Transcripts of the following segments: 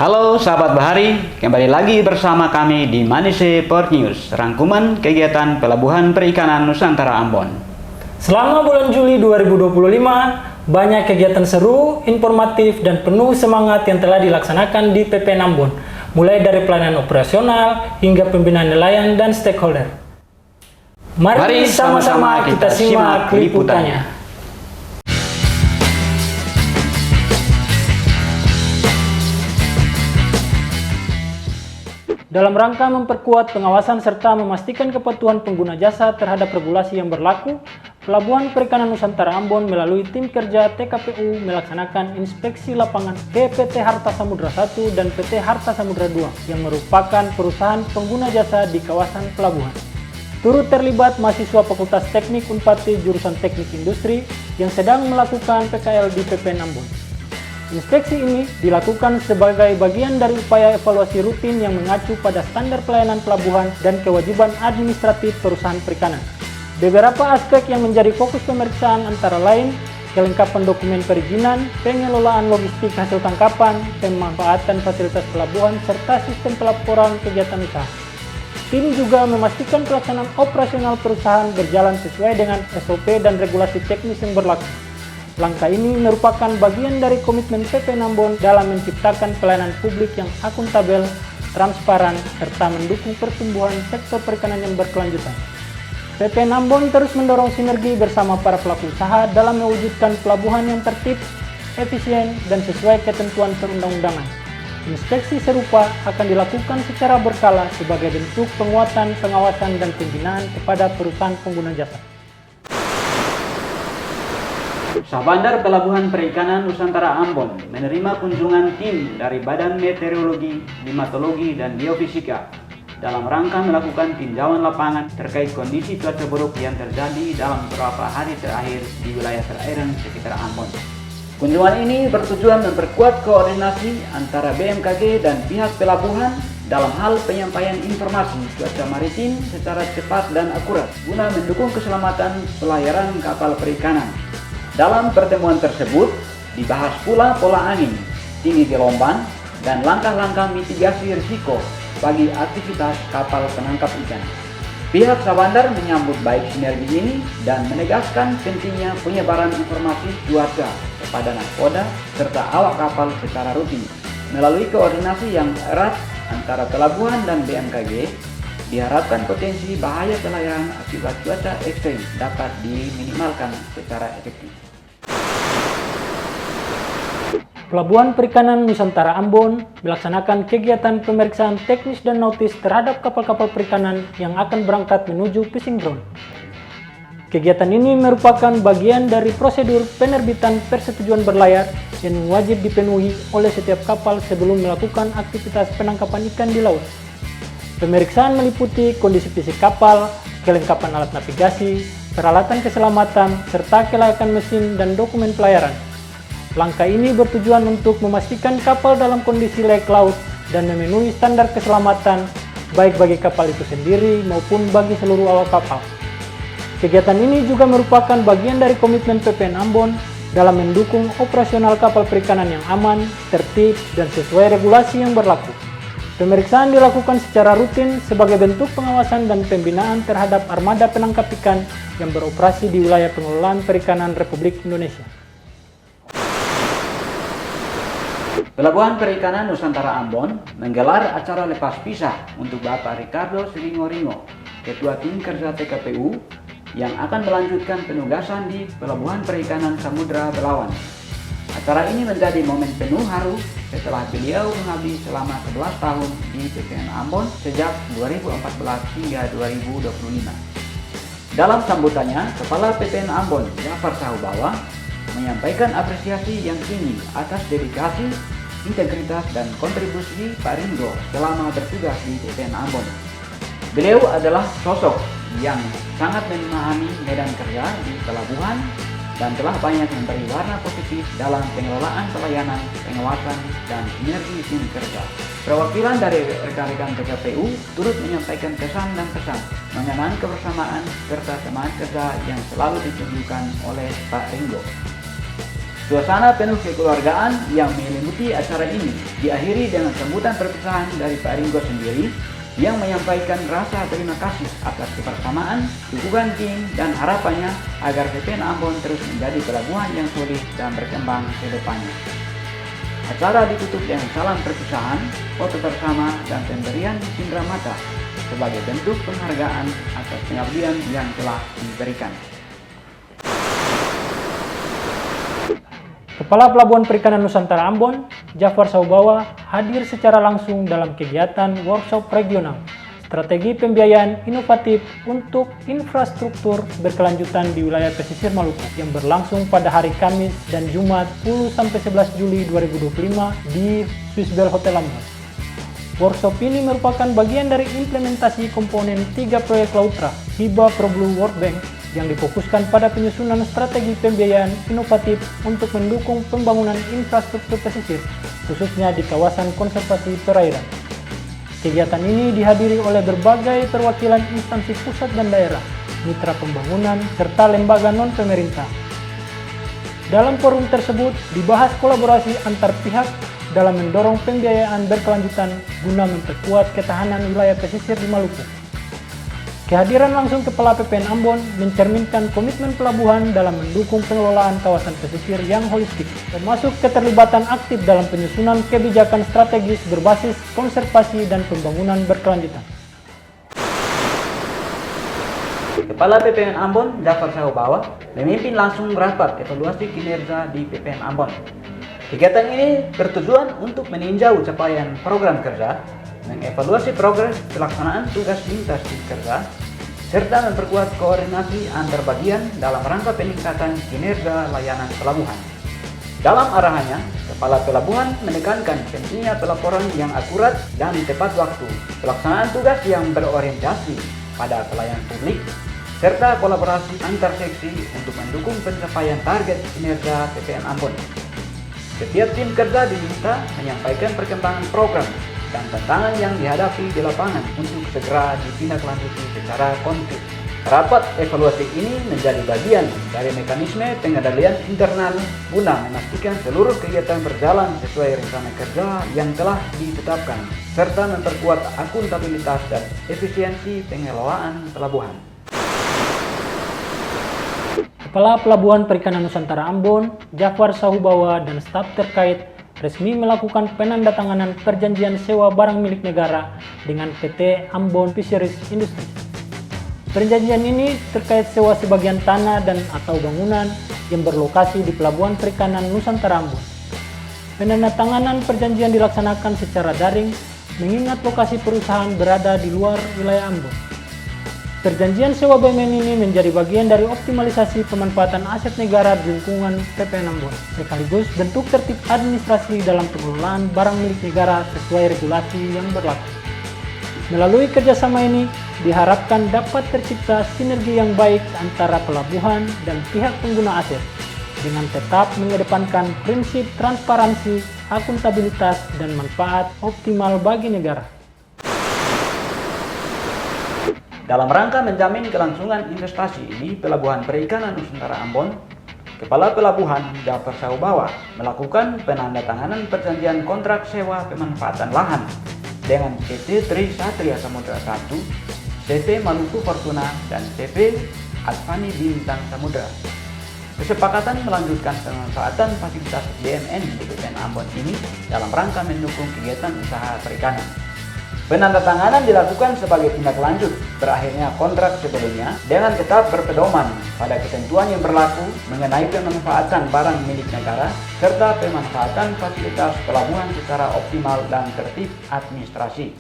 Halo sahabat Bahari, kembali lagi bersama kami di Manise Port News, rangkuman kegiatan Pelabuhan Perikanan Nusantara Ambon. Selama bulan Juli 2025, banyak kegiatan seru, informatif, dan penuh semangat yang telah dilaksanakan di PPN Ambon, mulai dari pelayanan operasional hingga pembinaan nelayan dan stakeholder. Mari sama-sama kita simak liputannya. Dalam rangka memperkuat pengawasan serta memastikan kepatuhan pengguna jasa terhadap regulasi yang berlaku, Pelabuhan Perikanan Nusantara Ambon melalui tim kerja TKPU melaksanakan inspeksi lapangan ke PT Harta Samudra 1 dan PT Harta Samudra 2 yang merupakan perusahaan pengguna jasa di kawasan pelabuhan. Turut terlibat mahasiswa Fakultas Teknik Unpati jurusan Teknik Industri yang sedang melakukan PKL di PPN Ambon. Inspeksi ini dilakukan sebagai bagian dari upaya evaluasi rutin yang mengacu pada standar pelayanan pelabuhan dan kewajiban administratif perusahaan perikanan. Beberapa aspek yang menjadi fokus pemeriksaan antara lain kelengkapan dokumen perizinan, pengelolaan logistik hasil tangkapan, pemanfaatan fasilitas pelabuhan, serta sistem pelaporan kegiatan usaha. Tim juga memastikan pelaksanaan operasional perusahaan berjalan sesuai dengan SOP dan regulasi teknis yang berlaku. Langkah ini merupakan bagian dari komitmen PPN Ambon dalam menciptakan pelayanan publik yang akuntabel, transparan, serta mendukung pertumbuhan sektor perikanan yang berkelanjutan. PPN Ambon terus mendorong sinergi bersama para pelaku usaha dalam mewujudkan pelabuhan yang tertib, efisien, dan sesuai ketentuan perundang-undangan. Inspeksi serupa akan dilakukan secara berkala sebagai bentuk penguatan, pengawasan, dan pembinaan kepada perusahaan pengguna jasa. Sabandar Pelabuhan Perikanan Nusantara Ambon menerima kunjungan tim dari Badan Meteorologi, Klimatologi, dan Geofisika dalam rangka melakukan tinjauan lapangan terkait kondisi cuaca buruk yang terjadi dalam beberapa hari terakhir di wilayah perairan sekitar Ambon. Kunjungan ini bertujuan memperkuat koordinasi antara BMKG dan pihak pelabuhan dalam hal penyampaian informasi cuaca maritim secara cepat dan akurat guna mendukung keselamatan pelayaran kapal perikanan. Dalam pertemuan tersebut, dibahas pula pola angin, tinggi gelombang, dan langkah-langkah mitigasi risiko bagi aktivitas kapal penangkap ikan. Pihak Sabandar menyambut baik sinergi ini dan menegaskan pentingnya penyebaran informasi cuaca kepada nahkoda serta awak kapal secara rutin. Melalui koordinasi yang erat antara pelabuhan dan BMKG, diharapkan potensi bahaya pelayaran akibat cuaca ekstrem dapat diminimalkan secara efektif. Pelabuhan Perikanan Nusantara Ambon melaksanakan kegiatan pemeriksaan teknis dan nautis terhadap kapal-kapal perikanan yang akan berangkat menuju fishing ground. Kegiatan ini merupakan bagian dari prosedur penerbitan persetujuan berlayar yang wajib dipenuhi oleh setiap kapal sebelum melakukan aktivitas penangkapan ikan di laut. Pemeriksaan meliputi kondisi fisik kapal, kelengkapan alat navigasi, peralatan keselamatan, serta kelayakan mesin dan dokumen pelayaran. Langkah ini bertujuan untuk memastikan kapal dalam kondisi layak laut dan memenuhi standar keselamatan baik bagi kapal itu sendiri maupun bagi seluruh awak kapal. Kegiatan ini juga merupakan bagian dari komitmen PPN Ambon dalam mendukung operasional kapal perikanan yang aman, tertib, dan sesuai regulasi yang berlaku. Pemeriksaan dilakukan secara rutin sebagai bentuk pengawasan dan pembinaan terhadap armada penangkap ikan yang beroperasi di wilayah pengelolaan perikanan Republik Indonesia. Pelabuhan Perikanan Nusantara Ambon menggelar acara lepas pisah untuk Bapak Ricardo Siringo-Ringo, Ketua Tim Kerja TKPU, yang akan melanjutkan penugasan di Pelabuhan Perikanan Samudra Belawan. Acara ini menjadi momen penuh haru setelah beliau mengabdi selama 11 tahun di PPN Ambon sejak 2014 hingga 2025. Dalam sambutannya, Kepala PPN Ambon, Jafar Sahubawa, menyampaikan apresiasi yang tinggi atas dedikasi, integritas, dan kontribusi Pak Ringo selama bertugas di PPN Ambon. Beliau adalah sosok yang sangat memahami medan kerja di pelabuhan dan telah banyak memberi warna positif dalam pengelolaan pelayanan, pengawasan, dan sinergi tim kerja. Perwakilan dari rekan-rekan TKPU turut menyampaikan kesan dan pesan mengenai kebersamaan serta semangat kerja yang selalu ditunjukkan oleh Pak Ringo. Suasana penuh kekeluargaan yang menyelimuti acara ini diakhiri dengan sambutan perpisahan dari Pak Ringo sendiri yang menyampaikan rasa terima kasih atas kebersamaan, dukungan tim, dan harapannya agar PPN Ambon terus menjadi pelabuhan yang solid dan berkembang ke depannya. Acara ditutup dengan salam perpisahan, foto bersama, dan pemberian cindera mata sebagai bentuk penghargaan atas pengabdian yang telah diberikan. Kepala Pelabuhan Perikanan Nusantara Ambon, Jafar Saubawa, hadir secara langsung dalam kegiatan workshop regional strategi pembiayaan inovatif untuk infrastruktur berkelanjutan di wilayah pesisir Maluku yang berlangsung pada hari Kamis dan Jumat 10-11 Juli 2025 di Swissbell Hotel Ambon. Workshop ini merupakan bagian dari implementasi komponen 3 proyek Lautra Hibah ProBlue World Bank yang difokuskan pada penyusunan strategi pembiayaan inovatif untuk mendukung pembangunan infrastruktur pesisir, khususnya di kawasan konservasi perairan. Kegiatan ini dihadiri oleh berbagai perwakilan instansi pusat dan daerah, mitra pembangunan, serta lembaga non-pemerintah. Dalam forum tersebut dibahas kolaborasi antar pihak dalam mendorong pembiayaan berkelanjutan guna memperkuat ketahanan wilayah pesisir di Maluku. Kehadiran langsung Kepala PPN Ambon mencerminkan komitmen pelabuhan dalam mendukung pengelolaan kawasan pesisir yang holistik, termasuk keterlibatan aktif dalam penyusunan kebijakan strategis berbasis konservasi dan pembangunan berkelanjutan. Kepala PPN Ambon, Jafar Saubawa, memimpin langsung rapat evaluasi kinerja di PPN Ambon. Kegiatan ini bertujuan untuk meninjau capaian program kerja, mengevaluasi progres pelaksanaan tugas lintas tim kerja, serta memperkuat koordinasi antar bagian dalam rangka peningkatan kinerja layanan pelabuhan. Dalam arahannya, Kepala Pelabuhan menekankan pentingnya pelaporan yang akurat dan tepat waktu, pelaksanaan tugas yang berorientasi pada pelayanan publik, serta kolaborasi antar seksi untuk mendukung pencapaian target kinerja PPN Ambon. Setiap tim kerja diminta menyampaikan perkembangan program dan tantangan yang dihadapi di lapangan untuk segera ditindaklanjuti secara konkret. Rapat evaluasi ini menjadi bagian dari mekanisme pengendalian internal guna memastikan seluruh kegiatan berjalan sesuai rencana kerja yang telah ditetapkan, serta memperkuat akuntabilitas dan efisiensi pengelolaan pelabuhan. Kepala Pelabuhan Perikanan Nusantara Ambon, Jafar Saubawa, dan staf terkait resmi melakukan penandatanganan perjanjian sewa barang milik negara dengan PT Ambon Fisheries Industry. Perjanjian ini terkait sewa sebagian tanah dan atau bangunan yang berlokasi di Pelabuhan Perikanan Nusantara Ambon. Penandatanganan perjanjian dilaksanakan secara daring mengingat lokasi perusahaan berada di luar wilayah Ambon. Perjanjian sewa BUMN ini menjadi bagian dari optimalisasi pemanfaatan aset negara di lingkungan PPN Ambon, sekaligus bentuk tertib administrasi dalam pengelolaan barang milik negara sesuai regulasi yang berlaku. Melalui kerjasama ini, diharapkan dapat tercipta sinergi yang baik antara pelabuhan dan pihak pengguna aset, dengan tetap mengedepankan prinsip transparansi, akuntabilitas, dan manfaat optimal bagi negara. Dalam rangka menjamin kelangsungan investasi di Pelabuhan Perikanan Nusantara Ambon, Kepala Pelabuhan Jafar Saubawa melakukan penandatanganan perjanjian kontrak sewa pemanfaatan lahan dengan PT Trisatria Samudra 1, CV Maluku Fortuna, dan CV Advani Bintang Samudra. Kesepakatan melanjutkan pemanfaatan fasilitas BUMN di PPN Ambon ini dalam rangka mendukung kegiatan usaha perikanan. Penandatanganan dilakukan sebagai tindak lanjut berakhirnya kontrak sebelumnya dengan tetap berpedoman pada ketentuan yang berlaku mengenai pemanfaatan barang milik negara serta pemanfaatan fasilitas pelabuhan secara optimal dan tertib administrasi.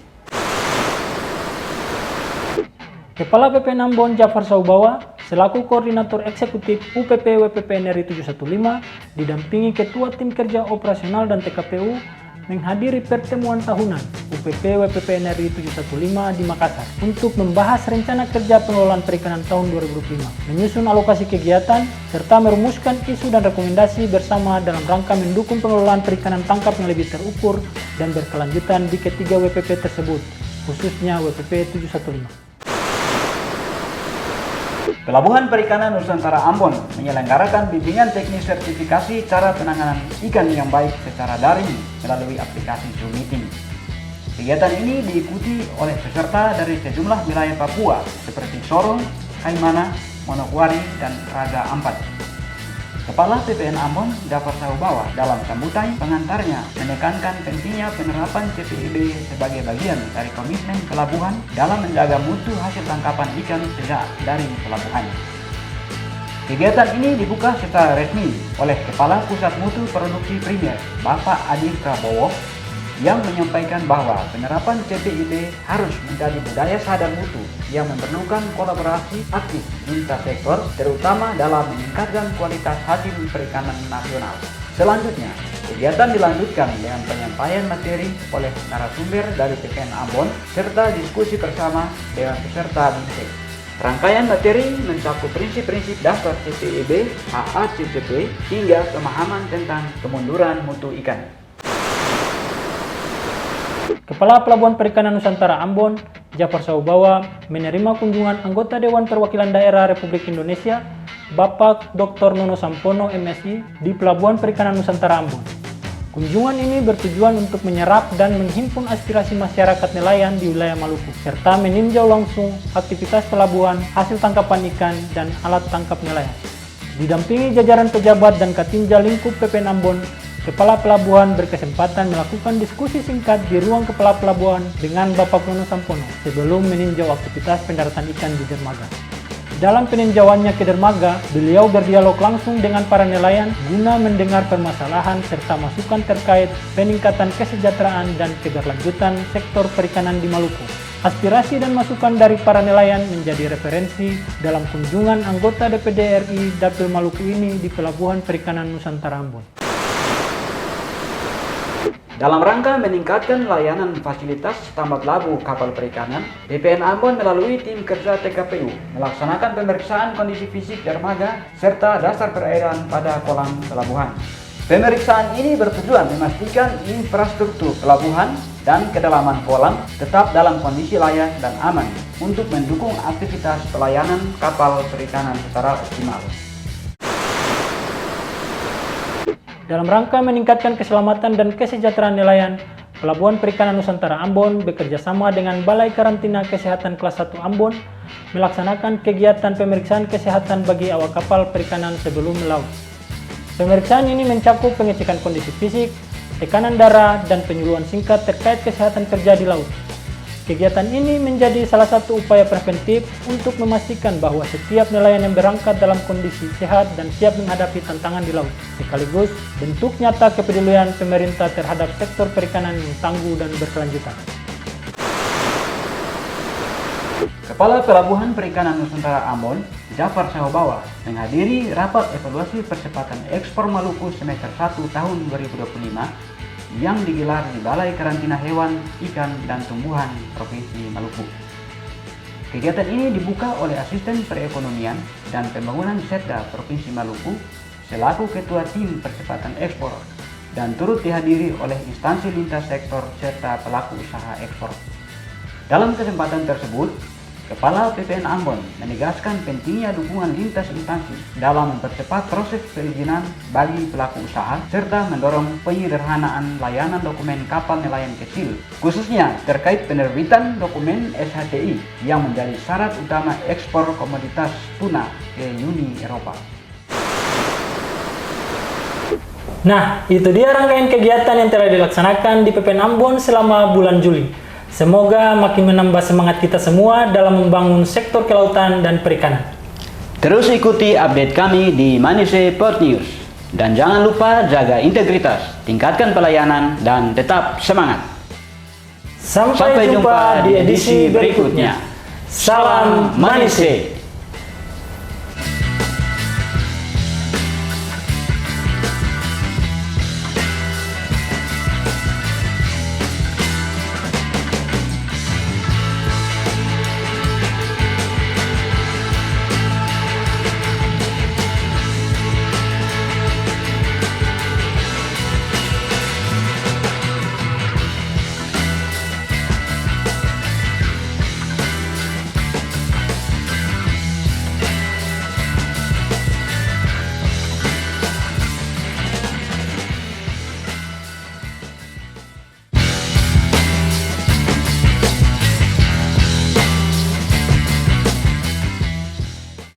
Kepala PPN Ambon Jafar Saubawa selaku Koordinator Eksekutif UPP WPPNRI 715 didampingi Ketua Tim Kerja Operasional dan TKPU menghadiri pertemuan tahunan UPP WPPNRI 715 di Makassar untuk membahas rencana kerja pengelolaan perikanan tahun 2025, menyusun alokasi kegiatan, serta merumuskan isu dan rekomendasi bersama dalam rangka mendukung pengelolaan perikanan tangkap yang lebih terukur dan berkelanjutan di ketiga WPP tersebut, khususnya WPP 715. Pelabuhan Perikanan Nusantara Ambon menyelenggarakan bimbingan teknis sertifikasi cara penanganan ikan yang baik secara daring melalui aplikasi Zoom Meeting. Kegiatan ini diikuti oleh peserta dari sejumlah wilayah Papua seperti Sorong, Haimana, Manokwari, dan Raja Ampat. Kepala PPN Ambon, Jafar Saubawa, dalam sambutan pengantarnya menekankan pentingnya penerapan CPIB sebagai bagian dari komitmen pelabuhan dalam menjaga mutu hasil tangkapan ikan sejak dari pelabuhan. Kegiatan ini dibuka secara resmi oleh Kepala Pusat Mutu Produksi Primer, Bapak Adi Prabowo, yang menyampaikan bahwa penerapan CPIB harus menjadi budaya sadar mutu yang memerlukan kolaborasi aktif lintas sektor, terutama dalam meningkatkan kualitas hasil perikanan nasional. Selanjutnya, kegiatan dilanjutkan dengan penyampaian materi oleh narasumber dari PPN Ambon serta diskusi bersama dengan peserta BIMTEK. Rangkaian materi mencakup prinsip-prinsip dasar CPIB, HACCP, hingga pemahaman tentang kemunduran mutu ikan. Kepala Pelabuhan Perikanan Nusantara Ambon, Jafar Saubawa, menerima kunjungan anggota Dewan Perwakilan Daerah Republik Indonesia, Bapak Dr. Nono Sampono, MSI, di Pelabuhan Perikanan Nusantara Ambon. Kunjungan ini bertujuan untuk menyerap dan menghimpun aspirasi masyarakat nelayan di wilayah Maluku, serta meninjau langsung aktivitas pelabuhan, hasil tangkapan ikan, dan alat tangkap nelayan. Didampingi jajaran pejabat dan Katinja Lingkup PPN Ambon, Kepala Pelabuhan berkesempatan melakukan diskusi singkat di ruang Kepala Pelabuhan dengan Bapak Nono Sampono sebelum meninjau aktivitas pendaratan ikan di dermaga. Dalam peninjauannya ke dermaga, beliau berdialog langsung dengan para nelayan guna mendengar permasalahan serta masukan terkait peningkatan kesejahteraan dan keberlanjutan sektor perikanan di Maluku. Aspirasi dan masukan dari para nelayan menjadi referensi dalam kunjungan anggota DPD RI Dapil Maluku ini di Pelabuhan Perikanan Nusantara Ambon. Dalam rangka meningkatkan layanan fasilitas tambak labu kapal perikanan, PPN Ambon melalui tim kerja TKPU melaksanakan pemeriksaan kondisi fisik dermaga serta dasar perairan pada kolam pelabuhan. Pemeriksaan ini bertujuan memastikan infrastruktur pelabuhan dan kedalaman kolam tetap dalam kondisi layak dan aman untuk mendukung aktivitas pelayanan kapal perikanan secara optimal. Dalam rangka meningkatkan keselamatan dan kesejahteraan nelayan, Pelabuhan Perikanan Nusantara Ambon bekerja sama dengan Balai Karantina Kesehatan Kelas 1 Ambon melaksanakan kegiatan pemeriksaan kesehatan bagi awak kapal perikanan sebelum melaut. Pemeriksaan ini mencakup pengecekan kondisi fisik, tekanan darah, dan penyuluhan singkat terkait kesehatan kerja di laut. Kegiatan ini menjadi salah satu upaya preventif untuk memastikan bahwa setiap nelayan yang berangkat dalam kondisi sehat dan siap menghadapi tantangan di laut, sekaligus bentuk nyata kepedulian pemerintah terhadap sektor perikanan yang tangguh dan berkelanjutan. Kepala Pelabuhan Perikanan Nusantara Ambon, Jafar Saubawa, menghadiri rapat evaluasi percepatan ekspor Maluku semester 1 tahun 2025 yang digelar di Balai Karantina Hewan, Ikan, dan Tumbuhan Provinsi Maluku. Kegiatan ini dibuka oleh Asisten Perekonomian dan Pembangunan Setda Provinsi Maluku selaku Ketua Tim Percepatan Ekspor dan turut dihadiri oleh instansi lintas sektor serta pelaku usaha ekspor. Dalam kesempatan tersebut, Kepala PPN Ambon menegaskan pentingnya dukungan lintas instansi dalam mempercepat proses perizinan bagi pelaku usaha serta mendorong penyederhanaan layanan dokumen kapal nelayan kecil, khususnya terkait penerbitan dokumen SHTI yang menjadi syarat utama ekspor komoditas tuna ke Uni Eropa. Nah, itu dia rangkaian kegiatan yang telah dilaksanakan di PPN Ambon selama bulan Juli. Semoga makin menambah semangat kita semua dalam membangun sektor kelautan dan perikanan. Terus ikuti update kami di Manise Port News. Dan jangan lupa jaga integritas, tingkatkan pelayanan, dan tetap semangat. Sampai jumpa di edisi berikutnya. Salam Manise.